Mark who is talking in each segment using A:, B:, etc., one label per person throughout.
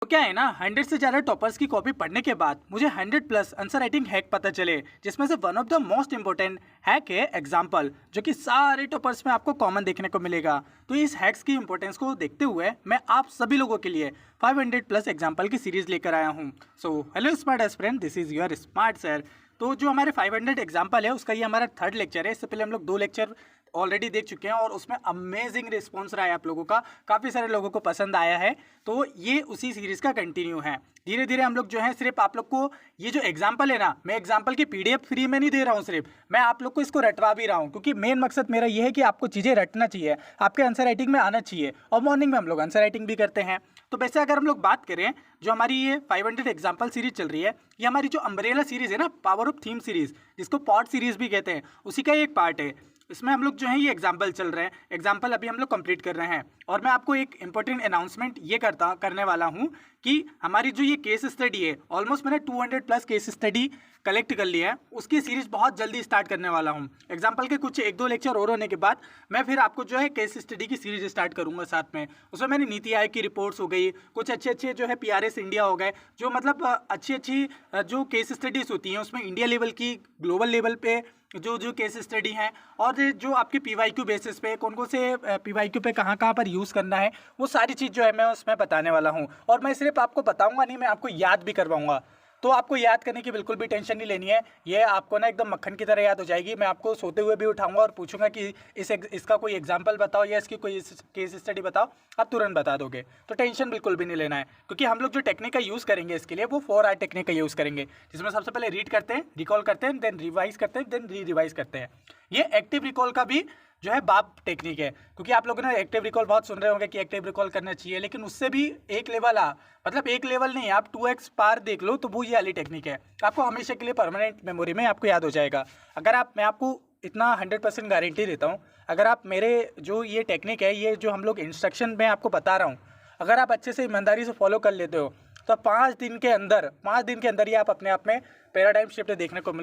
A: क्या है ना, 100 से ज़्यादा टॉपर्स की कॉपी पढ़ने के बाद मुझे 100 प्लस आंसर राइटिंग हैक पता चले, जिसमें से one of the most important hack है एग्जाम्पल, जो कि सारे टॉपर्स में आपको कॉमन देखने को मिलेगा। तो इस हैक्स की इंपॉर्टेंस को देखते हुए मैं आप सभी लोगों के लिए 500 प्लस एग्जाम्पल की सीरीज लेकर आया हूँ। So hello smart aspirant, this is your smart sir. तो जो हमारे 500 एग्जाम्पल है उसका ये हमारा थर्ड लेक्चर है। इससे पहले हम लोग 2 लेक्चर ऑलरेडी देख चुके हैं और उसमें अमेजिंग रिस्पॉन्स रहा है आप लोगों का, काफ़ी सारे लोगों को पसंद आया है। तो ये उसी सीरीज़ का कंटिन्यू है। धीरे धीरे हम लोग जो है सिर्फ आप लोग को ये जो एग्जाम्पल है ना, मैं एग्जाम्पल की पीडीएफ फ्री में नहीं दे रहा हूँ, सिर्फ मैं आप लोग को इसको रटवा भी रहा हूँ, क्योंकि मेन मकसद मेरा ये है कि आपको चीज़ें रटना चाहिए, आपके आंसर राइटिंग में आना चाहिए। और मॉर्निंग में हम लोग आंसर राइटिंग भी करते हैं। तो वैसे अगर हम लोग बात करें, जो हमारी ये 500 एग्जाम्पल सीरीज चल रही है, ये हमारी जो अम्ब्रेला सीरीज़ है ना, पावर ऑफ थीम सीरीज़, जिसको पॉड सीरीज़ भी कहते हैं, उसी का एक पार्ट है। इसमें हम लोग जो है ये एग्जाम्पल चल रहे हैं, एग्जाम्पल अभी हम लोग कंप्लीट कर रहे हैं। और मैं आपको एक इंपॉर्टेंट अनाउंसमेंट ये करने वाला हूँ कि हमारी जो ये केस स्टडी है, ऑलमोस्ट मैंने 200 प्लस केस स्टडी कलेक्ट कर लिया है, उसकी सीरीज बहुत जल्दी स्टार्ट करने वाला हूँ। एग्जाम्पल के कुछ 1-2 लेक्चर और होने के बाद मैं फिर आपको जो है केस स्टडी की सीरीज स्टार्ट करूँगा साथ में। उसमें मैंने नीति आयोग की रिपोर्ट्स हो गई, कुछ अच्छे जो है PRS इंडिया हो गए, जो मतलब अच्छी जो केस स्टडीज़ होती हैं उसमें इंडिया लेवल की, ग्लोबल लेवल पे जो केस स्टडी हैं, और जो आपके PYQ बेसिस पे कौन से PYQ पे कहाँ पर यूज़ करना है, वो सारी चीज़ जो है मैं उसमें बताने वाला हूँ। और मैं सिर्फ आपको बताऊँगा नहीं, मैं आपको याद भी करवाऊँगा। तो आपको याद करने की बिल्कुल भी टेंशन नहीं लेनी है, ये आपको ना एकदम मक्खन की तरह याद हो जाएगी। मैं आपको सोते हुए भी उठाऊंगा और पूछूंगा कि इसका कोई एग्जाम्पल बताओ या इसकी कोई केस स्टडी बताओ, आप तुरंत बता दोगे। तो टेंशन बिल्कुल भी नहीं लेना है, क्योंकि हम लोग जो टेक्निक का यूज़ करेंगे इसके लिए, वो 4R टेक्निक का यूज़ करेंगे, जिसमें सबसे पहले रीड करते हैं, रिकॉल करते हैं, देन रिवाइज करते हैं, देन रिवाइज करते हैं। ये एक्टिव रिकॉल का भी जो है बाप टेक्निक है, क्योंकि आप लोगों ने एक्टिव रिकॉल बहुत सुन रहे होंगे कि एक्टिव रिकॉल करना चाहिए, लेकिन उससे भी एक लेवल मतलब एक लेवल नहीं, आप 2x पार देख लो, तो वो ये वाली टेक्निक है। आपको हमेशा के लिए परमानेंट मेमोरी में आपको याद हो जाएगा। अगर मैं आपको इतना 100% गारंटी देता हूँ, अगर आप मेरे जो ये टेक्निक है, ये जो हम लोग इंस्ट्रक्शन में आपको बता रहा हूँ, अगर आप अच्छे से ईमानदारी से फॉलो कर लेते हो, तो 5 दिन के अंदर ही आप अपने आप में पैराडाइम शिफ्ट देखने को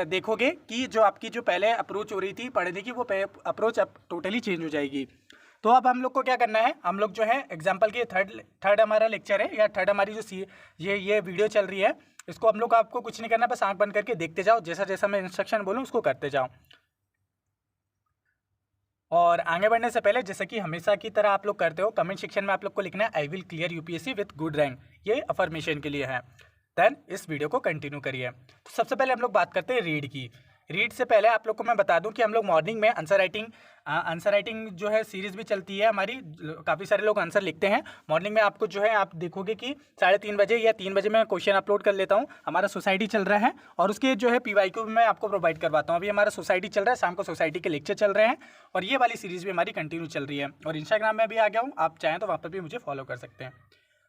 A: देखोगे कि जो आपकी जो पहले अप्रोच हो रही थी पढ़ने की, वो अप्रोच अब टोटली चेंज हो जाएगी। तो अब हम लोग को क्या करना है, हम लोग जो है एग्जाम्पल की थर्ड हमारा लेक्चर है, या थर्ड हमारी जो ये वीडियो चल रही है, इसको हम लोग आपको कुछ नहीं करना, बस आंख बंद करके देखते जाओ, जैसा जैसा मैं इंस्ट्रक्शन बोलूँ उसको करते जाओ। और आगे बढ़ने से पहले, जैसे कि हमेशा की तरह आप लोग करते हो, कमेंट सेक्शन में आप लोग को लिखना है I will clear UPSC with good rank, ये अफर्मेशन के लिए है। देन इस वीडियो को कंटिन्यू करिए। तो सबसे पहले हम लोग बात करते हैं रीड की। रीड से पहले आप लोग को मैं बता दूं कि हम लोग मॉर्निंग में आंसर राइटिंग जो है सीरीज़ भी चलती है हमारी, काफ़ी सारे लोग आंसर लिखते हैं मॉर्निंग में। आपको जो है आप देखोगे कि 3:30 बजे या 3 बजे मैं क्वेश्चन अपलोड कर लेता हूँ। हमारा सोसाइटी चल रहा है और उसके जो है PYQ मैं आपको प्रोवाइड करवाता हूँ। अभी हमारा सोसाइटी चल रहा है, शाम को सोसाइटी के लेक्चर चल रहे हैं, और ये वाली सीरीज़ भी हमारी कंटिन्यू चल रही है। और इंस्टाग्राम में भी आ गया हूँ, आप चाहें तो वहाँ पर भी मुझे फॉलो कर सकते हैं।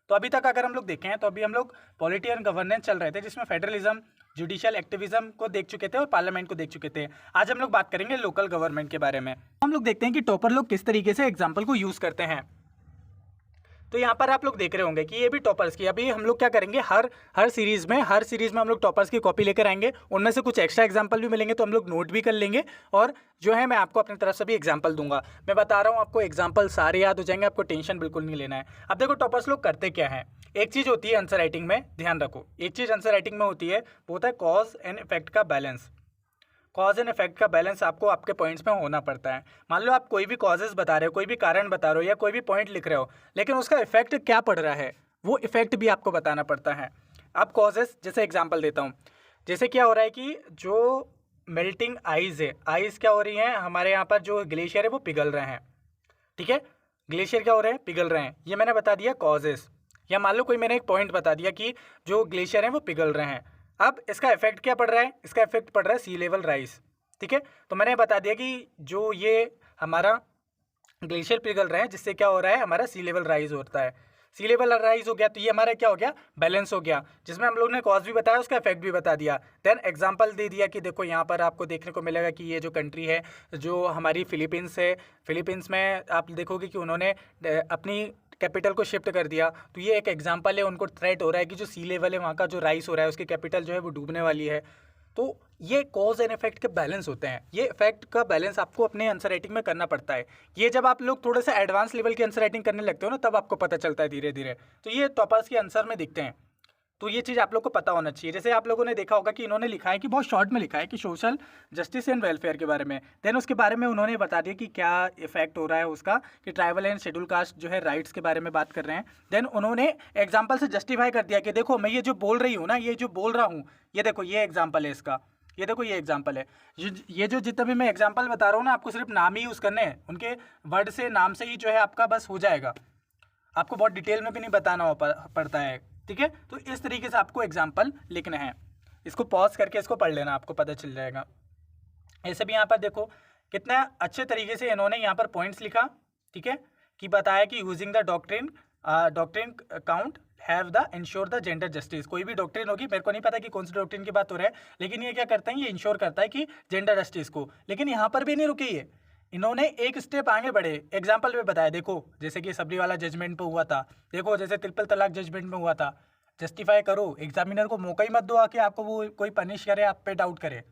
A: तो अभी तक अगर हम लोग देखें, तो अभी हम लोग पॉलिटी एंड गवर्नेंस चल रहे थे, जिसमें फेडरलिज्म, जुडिशियल एक्टिविज्म को देख चुके थे और पार्लियामेंट को देख चुके थे। आज हम लोग बात करेंगे लोकल गवर्नमेंट के बारे में। हम लोग देखते हैं कि टॉपर लोग किस तरीके से एग्जाम्पल को यूज़ करते हैं। तो यहाँ पर आप लोग देख रहे होंगे कि ये भी टॉपर्स की, अभी हम लोग क्या करेंगे, हर सीरीज़ में हम लोग टॉपर्स की कॉपी लेकर आएंगे। उनमें से कुछ एक्स्ट्रा एग्जाम्पल भी मिलेंगे, तो हम लोग नोट भी कर लेंगे, और जो है मैं आपको अपनी तरफ से भी एग्जाम्पल दूंगा। मैं बता रहा हूँ आपको एग्जाम्पल सारे याद हो जाएंगे, आपको टेंशन बिल्कुल नहीं लेना है। अब देखो टॉपर्स लोग करते क्या है। एक चीज़ होती है आंसर राइटिंग में, ध्यान रखो, एक चीज़ आंसर राइटिंग में होती है, वो होता है कॉज एंड इफेक्ट का बैलेंस। कॉज एंड इफेक्ट का बैलेंस आपको आपके पॉइंट्स में होना पड़ता है। मान लो आप कोई भी कॉजेज बता रहे हो, कोई भी कारण बता रहे हो, या कोई भी पॉइंट लिख रहे हो, लेकिन उसका इफेक्ट क्या पड़ रहा है, वो इफेक्ट भी आपको बताना पड़ता है। अब कॉजेज, जैसे एग्जांपल देता हूँ, जैसे क्या हो रहा है कि जो मेल्टिंग आइज़ है, आइज़ क्या हो रही हैं हमारे यहाँ पर, जो ग्लेशियर है वो पिघल रहे हैं, ठीक है, ग्लेशियर क्या हो रहे हैं, पिघल रहे हैं, ये मैंने बता दिया कॉजेज। या मान लो कोई मैंने एक पॉइंट बता दिया कि जो ग्लेशियर हैं वो पिघल रहे हैं। अब इसका इफेक्ट क्या पड़ रहा है, इसका इफेक्ट पड़ रहा है सी लेवल राइज, ठीक है। तो मैंने बता दिया कि जो ये हमारा ग्लेशियर पिघल रहे हैं, जिससे क्या हो रहा है, हमारा सी लेवल राइज होता है। सी लेवल राइज हो गया तो ये हमारा क्या हो गया, बैलेंस हो गया, जिसमें हम लोग ने कॉज भी बताया, उसका इफेक्ट भी बता दिया। देन एग्जांपल दे दिया कि देखो यहाँ पर आपको देखने को मिलेगा कि ये जो कंट्री है, जो हमारी फिलीपींस है, फिलीपींस में आप देखोगे कि उन्होंने अपनी कैपिटल को शिफ्ट कर दिया। तो ये एक एग्जांपल है, उनको थ्रेट हो रहा है कि जो सी लेवल है वहाँ का जो राइज हो रहा है, उसकी कैपिटल जो है वो डूबने वाली है। तो ये कॉज एंड इफेक्ट के बैलेंस होते हैं, ये इफेक्ट का बैलेंस आपको अपने आंसर राइटिंग में करना पड़ता है। ये जब आप लोग थोड़े से एडवांस लेवल की आंसर राइटिंग करने लगते हो ना, तब आपको पता चलता है धीरे धीरे। तो ये टॉपर्स के आंसर में दिखते हैं, तो ये चीज़ आप लोग को पता होना चाहिए। जैसे आप लोगों ने देखा होगा कि इन्होंने लिखा है कि बहुत शॉर्ट में लिखा है कि सोशल जस्टिस एंड वेलफेयर के बारे में, देन उसके बारे में उन्होंने बता दिया कि क्या इफेक्ट हो रहा है उसका, कि ट्राइबल एंड शेड्यूल कास्ट जो है राइट्स के बारे में बात कर रहे हैं। देन उन्होंने एग्जाम्पल से जस्टिफाई कर दिया कि देखो मैं ये जो बोल रही हूँ ना, ये जो बोल रहा हूँ, ये देखो ये एग्जाम्पल है इसका, ये देखो ये एग्जाम्पल है। ये जो जितना भी मैं एग्जाम्पल बता रहा हूँ ना, आपको सिर्फ नाम ही यूज़ करने हैं, उनके वर्ड से नाम से ही जो है आपका बस हो जाएगा, आपको बहुत डिटेल में भी नहीं बताना पड़ता है, ठीक है। तो इस तरीके से आपको एग्जाम्पल लिखना है, इसको पॉज करके इसको पढ़ लेना, आपको पता चल जाएगा। ऐसे भी यहाँ पर देखो कितना अच्छे तरीके से इन्होंने यहाँ पर पॉइंट्स लिखा, ठीक है, कि बताया कि using the doctrine count have the ensure the gender justice. कोई भी डॉक्ट्रिन होगी, मेरे को नहीं पता कि कौन सी डॉक्ट्रिन की बात हो रहा है, लेकिन ये क्या करता है, ये इंश्योर करता है कि जेंडर जस्टिस को। लेकिन यहाँ पर भी नहीं रुके, ये इन्होंने एक स्टेप आगे बढ़े, एग्जाम्पल में बताया। देखो जैसे कि सबरी वाला जजमेंट पे हुआ था, देखो जैसे ट्रिपल तलाक जजमेंट में हुआ था। जस्टिफाई करो, एग्जामिनर को मौका ही मत दो आके आपको वो कोई पनिश करे, आप पे डाउट करे,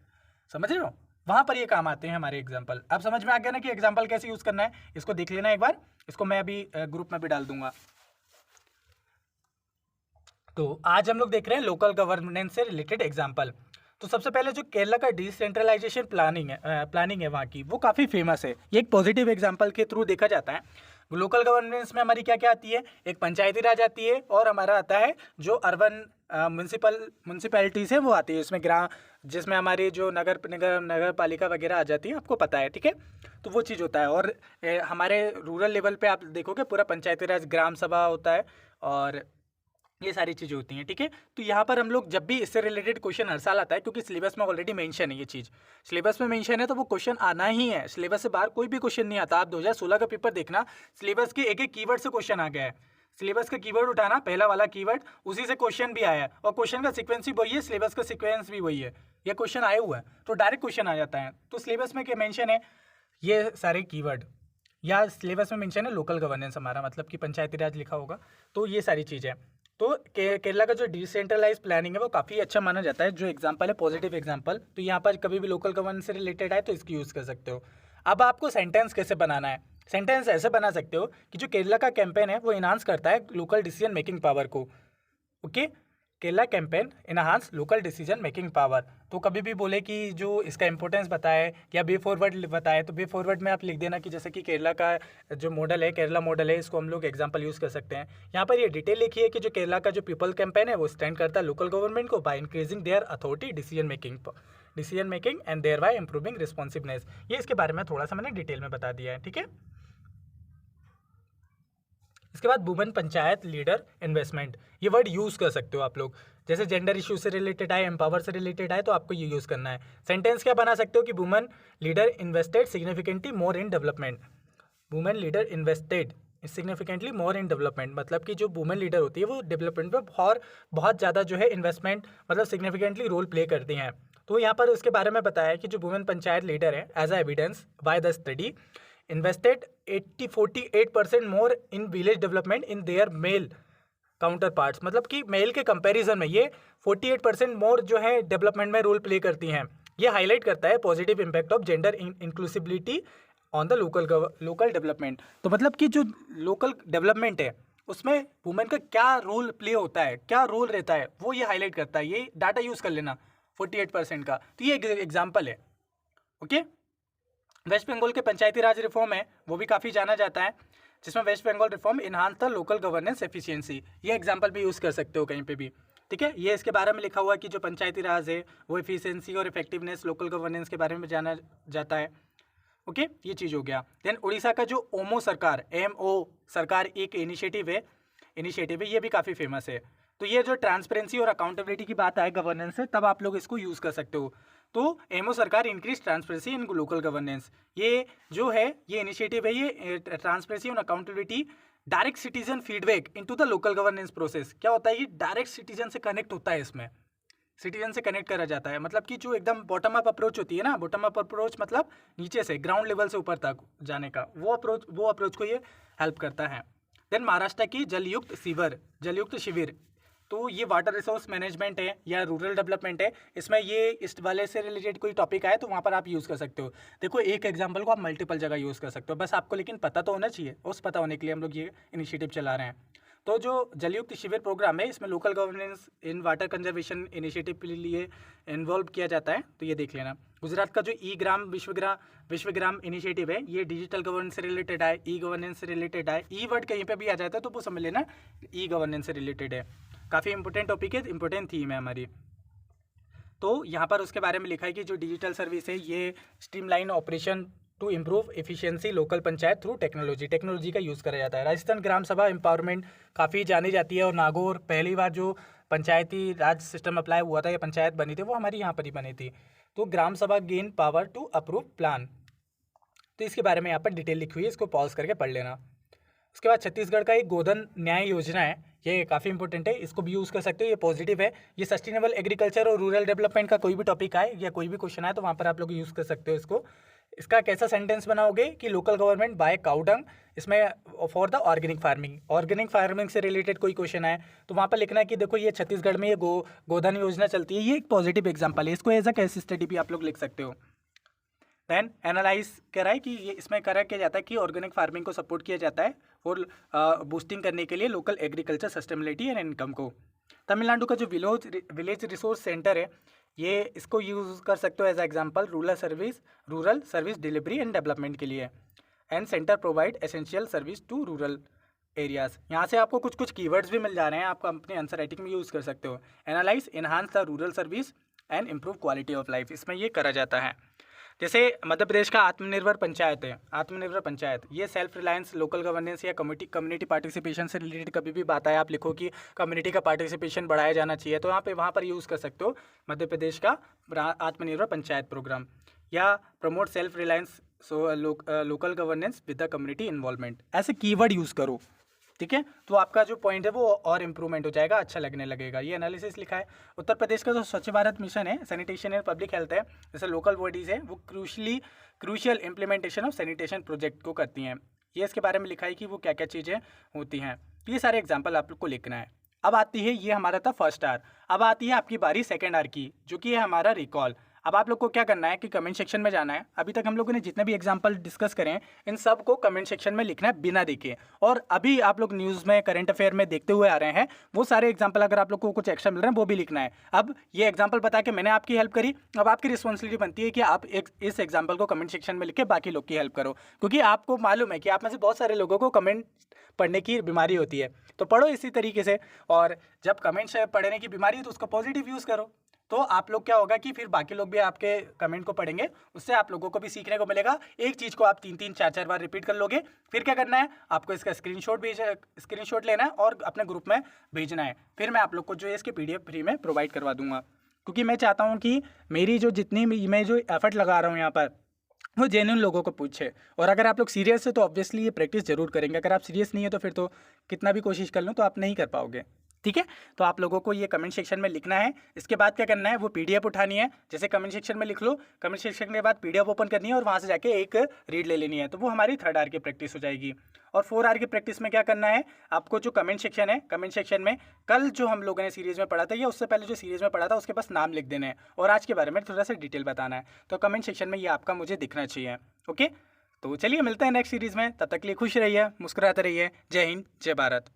A: समझ रहे हो, वहाँ पर ये काम आते हैं हमारे एग्जाम्पल। अब समझ में आ गया ना कि एग्जाम्पल कैसे यूज़ करना है, इसको देख लेना एक बार, इसको मैं अभी ग्रुप में भी डाल दूंगा। तो आज हम लोग देख रहे हैं लोकल गवर्नेंस से रिलेटेड एग्जाम्पल। तो सबसे पहले जो केरला का डिसेंट्रलाइजेशन प्लानिंग है वहाँ की, वो काफ़ी फेमस है। ये एक पॉजिटिव एग्जाम्पल के थ्रू देखा जाता है। लोकल गवर्नेंस में हमारी क्या क्या आती है, एक पंचायती राज आती है, और हमारा आता है जो अर्बन म्यूनसिपैलिटीज़ है वो आती है, इसमें जिसमें हमारी जो नगर पालिका वगैरह आ जाती है, आपको पता है, ठीक है। तो वो चीज़ होता है। और हमारे रूरल लेवल पे आप देखोगे पूरा पंचायती राज ग्राम सभा होता है, और ये सारी चीज़ें होती हैं, ठीक है। तो यहाँ पर हम लोग जब भी इससे रिलेटेड क्वेश्चन हर साल आता है, क्योंकि सिलेबस में ऑलरेडी मेंशन है, ये चीज़ सिलेबस में मेंशन है, तो वो क्वेश्चन आना ही है। सिलेबस से बाहर कोई भी क्वेश्चन नहीं आता। आप 2016 का पेपर देखना, सिलेबस के एक एक कीवर्ड से क्वेश्चन आ गया है। सिलेबस का कीवर्ड उठाना, पहला वाला कीवर्ड, उसी से क्वेश्चन भी आया है, और क्वेश्चन का सीक्वेंस भी वही है, सिलेबस का सीक्वेंस भी वही है। ये क्वेश्चन आए हुआ है तो डायरेक्ट क्वेश्चन आ जाता है। तो सिलेबस में क्या मेंशन है, ये सारे कीवर्ड, या सिलेबस में मेंशन है लोकल गवर्नेंस, हमारा मतलब कि पंचायती राज लिखा होगा, तो ये सारी चीज़ें। तो केरला का जो डिसेंट्रलाइज प्लानिंग है वो काफ़ी अच्छा माना जाता है। जो एग्जांपल है पॉजिटिव एग्जांपल, तो यहाँ पर कभी भी लोकल गवर्नेंस से रिलेटेड है तो इसकी यूज़ कर सकते हो। अब आपको सेंटेंस कैसे बनाना है, सेंटेंस ऐसे बना सकते हो कि जो केरला का कैंपेन है वो इन्हांस करता है लोकल डिसीजन मेकिंग पावर को। Okay, Kerala campaign enhance local decision making power. तो कभी भी बोले कि जो इसका इंपॉर्टेंस बताए या वे फॉरवर्ड बताए, तो वे फॉरवर्ड में आप लिख देना कि जैसे कि केरला का जो मॉडल है, केरला मॉडल है, इसको हम लोग एग्जांपल यूज़ कर सकते हैं। यहाँ पर ये डिटेल लिखी है कि जो केरला का जो पीपल कैंपेन है वो स्टैंड करता है लोकल गवर्नमेंट को by increasing their authority decision making and their by improving responsiveness. ये इसके बारे में थोड़ा सा मैंने डिटेल में बता दिया है, ठीक है। इसके बाद वुमेन पंचायत लीडर इन्वेस्टमेंट, ये वर्ड यूज़ कर सकते हो आप लोग। जैसे जेंडर इशू से रिलेटेड आए, एम्पावर से रिलेटेड आए, तो आपको ये यूज़ करना है। सेंटेंस क्या बना सकते हो कि women leader invested significantly more in development. Women leader invested significantly more in development, मतलब कि जो वुमेन लीडर होती है वो डेवलपमेंट में बहुत ज़्यादा जो है इन्वेस्टमेंट मतलब सिग्निफिकेंटली रोल प्ले करती हैं। तो यहाँ पर उसके बारे में बताया कि जो वुमेन पंचायत लीडर है, as a evidence by the study invested 48% more in village development in their male counterparts, मतलब कि मेल के कंपैरिजन में ये 48% मोर जो है डेवलपमेंट में रोल प्ले करती हैं। ये हाईलाइट करता है positive impact of gender inclusivity on the local development. तो मतलब कि जो लोकल डेवलपमेंट है उसमें वुमेन का क्या रोल प्ले होता है, क्या रोल रहता है, वो ये हाईलाइट करता है। ये डाटा यूज़ कर लेना 48% का, तो ये एग्जाम्पल है। ओके, वेस्ट बंगाल के पंचायती राज रिफॉर्म है वो भी काफ़ी जाना जाता है, जिसमें West Bengal reform enhance the local governance efficiency. ये एग्जांपल भी यूज़ कर सकते हो कहीं पे भी, ठीक है। ये इसके बारे में लिखा हुआ है कि जो पंचायती राज है वो एफिशिएंसी और इफेक्टिवनेस लोकल गवर्नेंस के बारे में जाना जाता है। ओके, ये चीज़ हो गया। देन उड़ीसा का जो ओमो सरकार, MO सरकार एक इनिशिएटिव है, ये भी काफ़ी फेमस है। तो ये जो ट्रांसपेरेंसी और अकाउंटेबिलिटी की बात आए गवर्नेंस से, तब आप लोग इसको यूज़ कर सकते हो। तो एमओ सरकार increase transparency in local governance, ये जो है ये इनिशिएटिव है, ये ट्रांसपेरेंसी और accountability direct citizen feedback into the local governance process. क्या होता है, ये डायरेक्ट सिटीजन से कनेक्ट होता है, इसमें सिटीजन से कनेक्ट करा जाता है। मतलब कि जो एकदम बॉटम अप अप्रोच होती है ना, बॉटम अप अप्रोच मतलब नीचे से ग्राउंड लेवल से ऊपर तक जाने का, वो अप्रोच को ये हेल्प करता है। देन महाराष्ट्र की जलयुक्त शिविर, तो ये वाटर रिसोर्स मैनेजमेंट है या रूरल डेवलपमेंट है, इसमें ये इस वाले से रिलेटेड कोई टॉपिक आए तो वहाँ पर आप यूज़ कर सकते हो। देखो एक एग्जांपल को आप मल्टीपल जगह यूज़ कर सकते हो, बस आपको लेकिन पता तो होना चाहिए। उस पता होने के लिए हम लोग ये इनिशिएटिव चला रहे हैं। तो जो जलयुक्त शिविर प्रोग्राम है इसमें local governance in water conservation initiative के लिए इन्वॉल्व किया जाता है, तो ये देख लेना। गुजरात का जो ई ग्राम विश्वग्राम इनिशिएटिव है ये डिजिटल गवर्नेंस से रिलेटेड है, ई गवर्नेंस से रिलेटेड है। ई वर्ड कहीं पे भी आ जाता है तो वो समझ लेना ई गवर्नेंस से रिलेटेड है। काफ़ी इंपॉर्टेंट टॉपिक है, इंपॉर्टेंट थीम है हमारी। तो यहाँ पर उसके बारे में लिखा है कि जो डिजिटल सर्विस है ये streamline operation to improve efficiency local panchayat through technology का यूज़ करा जाता है। राजस्थान ग्राम सभा एम्पावरमेंट काफ़ी जानी जाती है, और नागौर पहली बार जो पंचायती राज सिस्टम अप्लाई हुआ था या पंचायत बनी थी वो हमारी यहाँ पर ही बनी थी। तो gram sabha gain power to approve plan, तो इसके बारे में यहाँ पर डिटेल लिखी हुई है, इसको पॉज करके पढ़ लेना। उसके बाद छत्तीसगढ़ का एक गोधन न्याय योजना है, ये काफ़ी इंपॉर्टेंट है, इसको भी यूज़ कर सकते हो, ये पॉजिटिव है। ये सस्टेनेबल एग्रीकल्चर और रूरल डेवलपमेंट का कोई भी टॉपिक आए या कोई भी क्वेश्चन आए तो वहाँ पर आप लोग यूज़ कर सकते हो इसको। इसका कैसा सेंटेंस बनाओगे कि लोकल गवर्नमेंट बाय काउडंग, इसमें फॉर द ऑर्गेनिक फार्मिंग से रिलेटेड कोई क्वेश्चन आए तो वहाँ पर लिखना है कि देखो ये छत्तीसगढ़ में ये गोधन योजना चलती है, ये एक पॉजिटिव एग्जाम्पल है, इसको एज अ केस स्टडी भी आप लोग लिख सकते हो। देन एनालाइज कह रहा है कि ये इसमें करा किया जाता है कि ऑर्गेनिक फार्मिंग को सपोर्ट किया जाता है और बूस्टिंग करने के लिए local agriculture sustainability and income को। तमिलनाडु का जो विलेज रिसोर्स सेंटर है ये इसको यूज़ कर सकते हो as example rural service delivery and development के लिए। And center provide essential service to rural areas. यहाँ से आपको कुछ कीवर्ड्स भी मिल जा रहे हैं, आप अपने आंसर राइटिंग में यूज़ कर सकते हो। Analyse enhance the rural service and improve quality of life, इसमें ये करा जाता है। जैसे मध्य प्रदेश का आत्मनिर्भर पंचायत ये सेल्फ रिलायंस लोकल गवर्नेंस या कम्युनिटी पार्टिसिपेशन से रिलेटेड कभी भी बात आए आप लिखो कि कम्युनिटी का पार्टिसिपेशन बढ़ाया जाना चाहिए, तो वहाँ पर यूज़ कर सकते हो मध्य प्रदेश का आत्मनिर्भर पंचायत प्रोग्राम। या promote self reliance local governance with the community involvement, ऐसे कीवर्ड यूज़ करो, ठीक है। तो आपका जो पॉइंट है वो और इम्प्रूवमेंट हो जाएगा, अच्छा लगने लगेगा। ये एनालिसिस लिखा है। उत्तर प्रदेश का जो स्वच्छ भारत मिशन है, सैनिटेशन एंड पब्लिक हेल्थ है, जैसे लोकल बॉडीज़ है वो crucial implementation of sanitation project को करती हैं। ये इसके बारे में लिखा है कि वो क्या क्या चीज़ें होती हैं। तो ये सारे एग्जाम्पल आप लोग को लिखना है। अब आती है, ये हमारा था फर्स्ट आर, अब आती है आपकी बारी सेकेंड आर की, जो कि है हमारा रिकॉल। अब आप लोग को क्या करना है कि कमेंट सेक्शन में जाना है। अभी तक हम लोगों ने जितने भी एग्जांपल डिस्कस करें हैं इन सब को कमेंट सेक्शन में लिखना है बिना देखे। और अभी आप लोग न्यूज़ में करंट अफेयर में देखते हुए आ रहे हैं वो सारे एग्जांपल अगर आप लोग को कुछ एक्स्ट्रा मिल रहे हैं वो भी लिखना है। अब ये एग्जांपल बता के मैंने आपकी हेल्प करी, अब आपकी रिस्पॉन्सिबिलिटी बनती है कि आप इस एग्जाम्पल को कमेंट सेक्शन में लिख के बाकी लोग की हेल्प करो, क्योंकि आपको मालूम है कि आप में से बहुत सारे लोगों को कमेंट पढ़ने की बीमारी होती है, तो पढ़ो इसी तरीके से। और जब कमेंट्स पढ़ने की बीमारी है तो उसका पॉजिटिव यूज़ करो, तो आप लोग क्या होगा कि फिर बाकी लोग भी आपके कमेंट को पढ़ेंगे, उससे आप लोगों को भी सीखने को मिलेगा। एक चीज़ को आप 3-3 4-4 बार रिपीट कर लोगे। फिर क्या करना है, आपको इसका स्क्रीनशॉट लेना है और अपने ग्रुप में भेजना है। फिर मैं आप लोग को जो है इसके PDF फ्री में प्रोवाइड करवा दूंगा, क्योंकि मैं चाहता हूँ कि मेरी जो मैं जो एफर्ट लगा रहा हूँ यहाँ पर वो जेन्युइन लोगों को पूछे। और अगर आप लोग सीरियस है तो ऑब्वियसली ये प्रैक्टिस जरूर करेंगे। अगर आप सीरियस नहीं है तो फिर तो कितना भी कोशिश कर लो तो आप नहीं कर पाओगे, ठीक है। तो आप लोगों को ये कमेंट सेक्शन में लिखना है। इसके बाद क्या करना है, वो PDF उठानी है, जैसे कमेंट सेक्शन में लिख लो, कमेंट सेक्शन के बाद PDF ओपन करनी है और वहाँ से जाके एक रीड ले लेनी है, तो वो हमारी 3rd आर की प्रैक्टिस हो जाएगी। और 4 आर की प्रैक्टिस में क्या करना है, आपको जो कमेंट सेक्शन है, कमेंट सेक्शन में कल जो हम लोगों ने सीरीज़ में पढ़ा था या उससे पहले जो सीरीज़ में पढ़ा था उसके पास नाम लिख देना है और आज के बारे में थोड़ा सा डिटेल बताना है। तो कमेंट सेक्शन में ये आपका मुझे दिखना चाहिए, ओके। तो चलिए मिलते हैं नेक्स्ट सीरीज़ में, तब तक के लिए खुश रहिए, मुस्कुराते रहिए। जय हिंद, जय भारत।